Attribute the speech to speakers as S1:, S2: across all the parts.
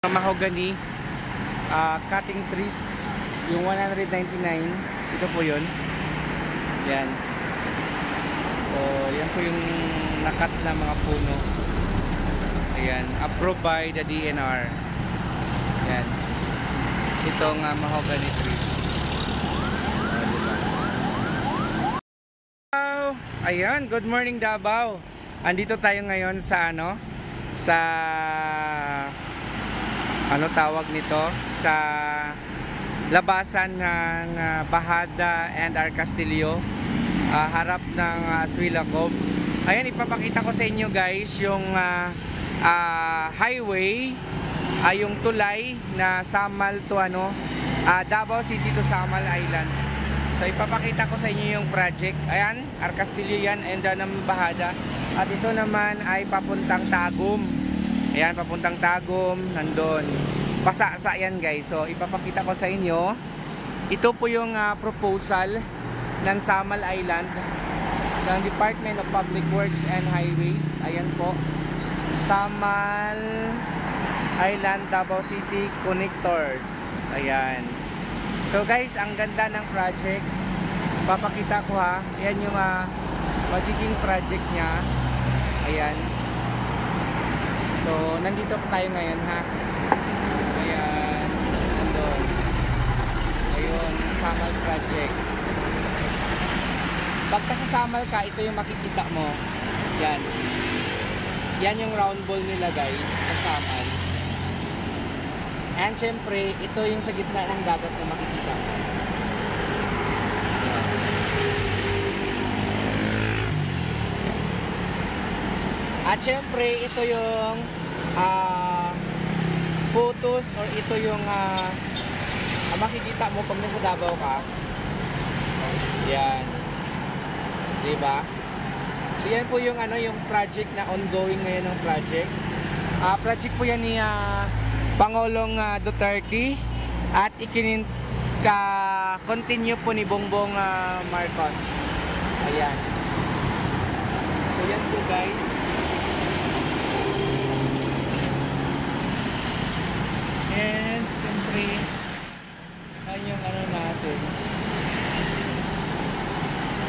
S1: Mahogany cutting trees, yung 199, ito po yun. Yan. So yan po yung nakat na mga puno. Ayan, approved by the DNR. Yan. Itong mahogany tree. Diba? Ayan, good morning Davao. Andito tayo ngayon sa ano tawag nito, sa labasan ng Bahada and R. Castillo, harap ng Aswila Cove. Ayan, ipapakita ko sa inyo guys yung highway, yung tulay na Samal to Davao City to Samal Island. So ipapakita ko sa inyo yung project. Ayan, R. Castillo yan, and ng Bahada. At ito naman ay papuntang Tagum. Ayan, papuntang Tagum, nandun. Pasasa yan guys. So ipapakita ko sa inyo. Ito po yung proposal ng Samal Island ng Department of Public Works and Highways. Ayan po, Samal Island Davao City Connectors. Ayan. So guys, ang ganda ng project. Papakita ko ha. Ayan yung magiging project nya. Ayan. So, nandito po tayo ngayon ha. Ayan, nandun. Ayun, Samal project. Pagka sa Samal ka, ito yung makikita mo. Yan. Yan yung round ball nila guys, sa Samal. And syempre, ito yung sa gitna ng dagat na makikita mo. At syempre, ito yung photos or ito yung makikita mo pag nasa Davao ka. Yan. Diba? So yan po yung yung project na ongoing ngayon ng project. Project po yan ni Pangulong Duterte at continue po ni Bongbong Marcos. Ayan. So yan po guys. And siyempre ayun yung natin.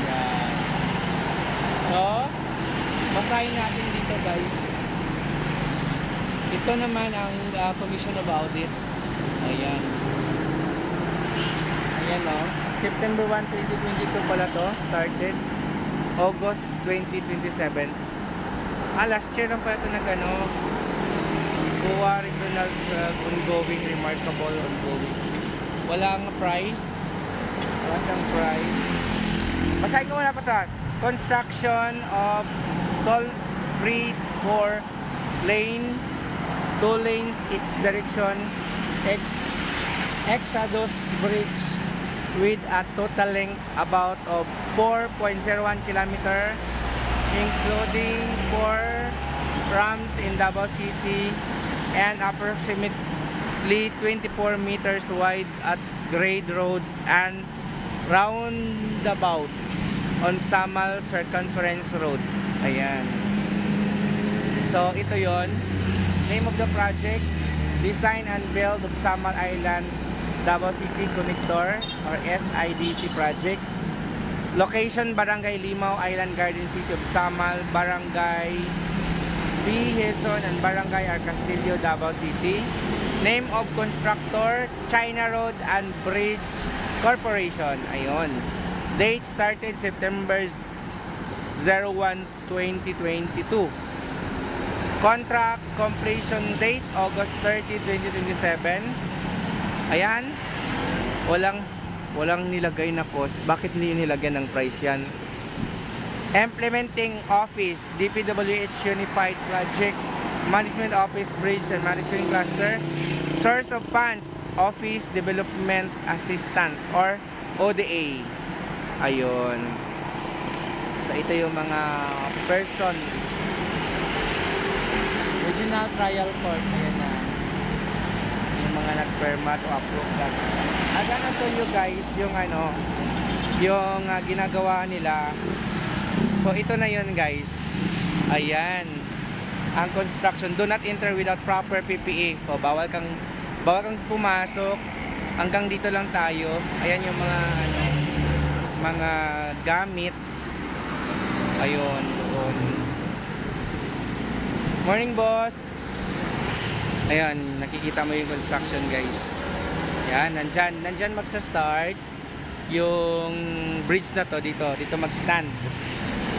S1: Yan. So basahin natin dito guys. Ito naman ang Commission of Audit. Ayan. Ayan September 1, 2022 pala to. Started August 2027. Last year lang pala ito Goa Regional ongoing, remarkable ongoing. Walang price. Wala siyang price. Basahin ko muna pa ito. Construction of toll-free 4 lane, 2 lanes each direction, Exodus Bridge with a total length about of 4.01 km, including 4 ramps in Davao City and approximately 24 meters wide at grade road and roundabout on Samal Circumference Road. Ayan. So ito yon. Name of the project, Design and Build of Samal Island Davao City Connector or SIDC project. Location, Barangay Limao, Island Garden, City of Samal, Barangay B. Hezon and Barangay R. Castillo, Davao City. Name of constructor, China Road and Bridge Corporation. Ayun. Date started September 01, 2022. Contract completion date August 30, 2027. Ayan. Walang nilagay na cost. Bakit hindi nilagay ng price yan? Implementing Office, DPWH Unified Project Management Office Bridge and Management Cluster. Source of funds, Office Development Assistant or ODA. Ayun. So ito yung mga person. Regional Trial Court. Ayan na. Yung mga nag-permit o approve lang. I'm gonna show you guys yung yung ginagawa nila. So ito na yun guys. Ayan. ang construction. Do not enter without proper PPE. O, bawal kang pumasok. Hanggang dito lang tayo. Ayan yung mga ano, mga gamit. Ayun, doon. Morning, boss. Ayan, nakikita mo yung construction, guys. Yan, nandyan magsa-start yung bridge na to dito mag-stand.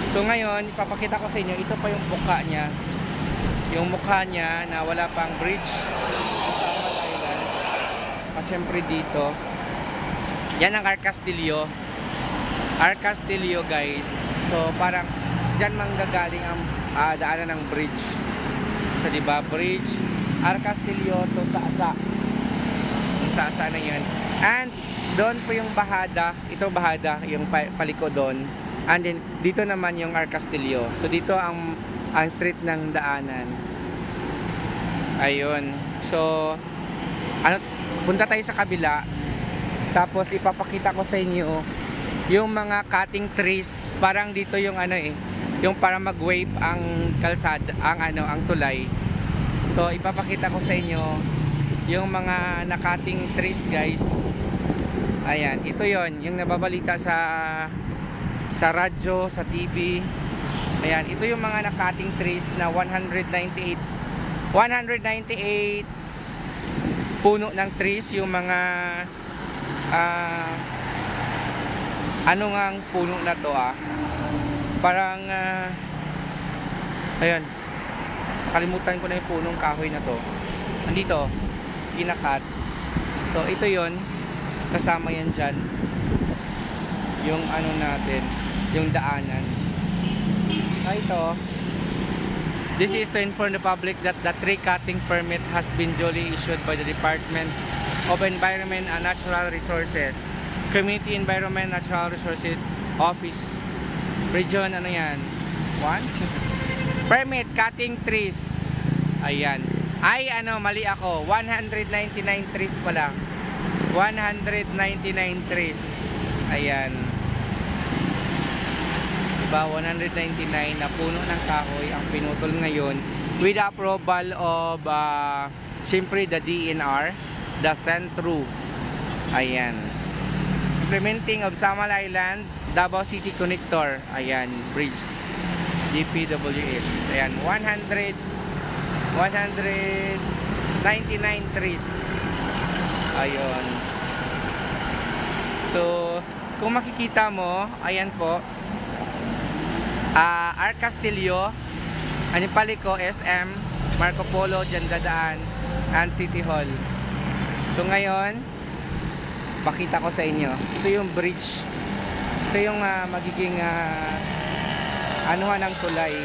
S1: So ngayon, ipapakita ko sa inyo, ito pa yung mukha niya. Yung mukha niya na wala pang bridge. At syempre dito, yan ang Arcastillo. Arcastillo, guys. So parang dyan manggagaling ang daanan ng bridge. So diba, bridge Arcastillo to Saasa. Yung Saasa na yun. And doon po yung Bahada. Ito Bahada, yung paliko doon. And then dito naman yung Arcastillo. So dito ang street ng daanan. Ayun. So ano, punta tayo sa kabila. Tapos ipapakita ko sa inyo yung mga cutting trees. Parang dito yung ano yung para mag-wave ang kalsada, ang tulay. So ipapakita ko sa inyo yung mga na-cutting trees, guys. Ayan, ito yon yung nababalita sa radyo, sa TV. Ayan, ito yung mga na-cutting trees na 198 puno ng trees, yung mga ano nga ang puno na to parang ayan, kalimutan ko na yung punong kahoy na to. Andito, kinakat. So ito yon, kasama yan dyan yung ano natin, yung daanan. Ito, this is to inform the public that the tree cutting permit has been duly issued by the Department of Environment and Natural Resources, Community Environment Natural Resources Office, Region, ano yan? 1? Permit cutting trees. Ayan. Ay, ano, mali ako. 199 trees pala. 199 trees. Ayan. Diba, 199 na puno ng kahoy ang pinutol ngayon with approval of siyempre the DNR, the Centro. Ayan. Implementing of Samal Island Davao City Connector. Ayan, bridge DPWS. Ayan, 199 trees. Ayun. So kung makikita mo, ayan po, Arcastillo, Anipaliko, SM, Marco Polo, dyan dadaan, and City Hall. So ngayon, pakita ko sa inyo. Ito yung bridge. Ito yung magiging anuhan ng tulay.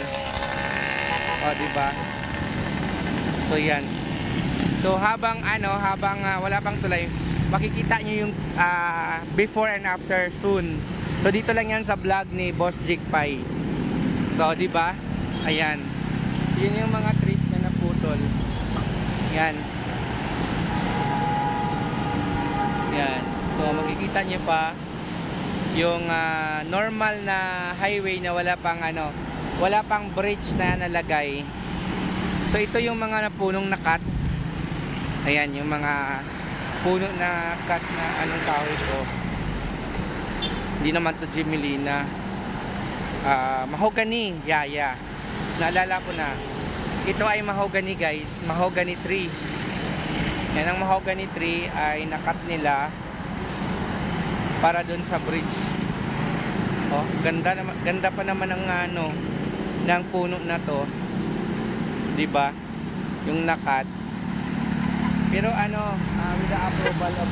S1: O, diba? So yan. So habang wala pang tulay, makikita nyo yung before and after soon. So dito lang yan sa vlog ni Boss Jig Pai. So diba? Ayan. So yun yung mga trees na naputol. Yan. Yan. So makikita nyo pa yung normal na highway na wala pang bridge na nalagay. So ito yung mga napunong nakat. Ayan yung mga puno na cut na anong kahoy ko. Hindi naman to Jimelina. Mahogany. Yeah. Naalala ko na. Ito ay mahogany, guys. Mahogany tree. Yan ang mahogany tree ay nakat nila para dun sa bridge. Oh, ganda pa naman ng ng puno na to. 'Di ba? Yung nakat. Pero with the approval of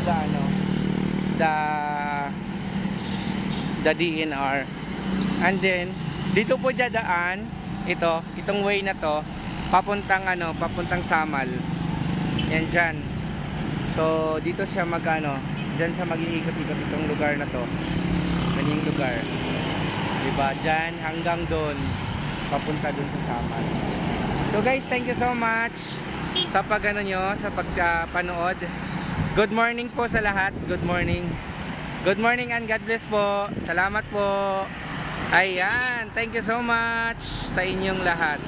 S1: the DNR. And then dito po dadaan itong way na to papuntang Samal. Yan dyan. So dito siya dyan siya mag-iikot-ikot itong lugar na to. Ganyang lugar. Diba? Dyan hanggang doon papunta doon sa Samal. So guys, thank you so much sa sa pagpanood. Good morning po sa lahat. Good morning. Good morning and God bless po. Salamat po. Ayan, thank you so much sa inyong lahat.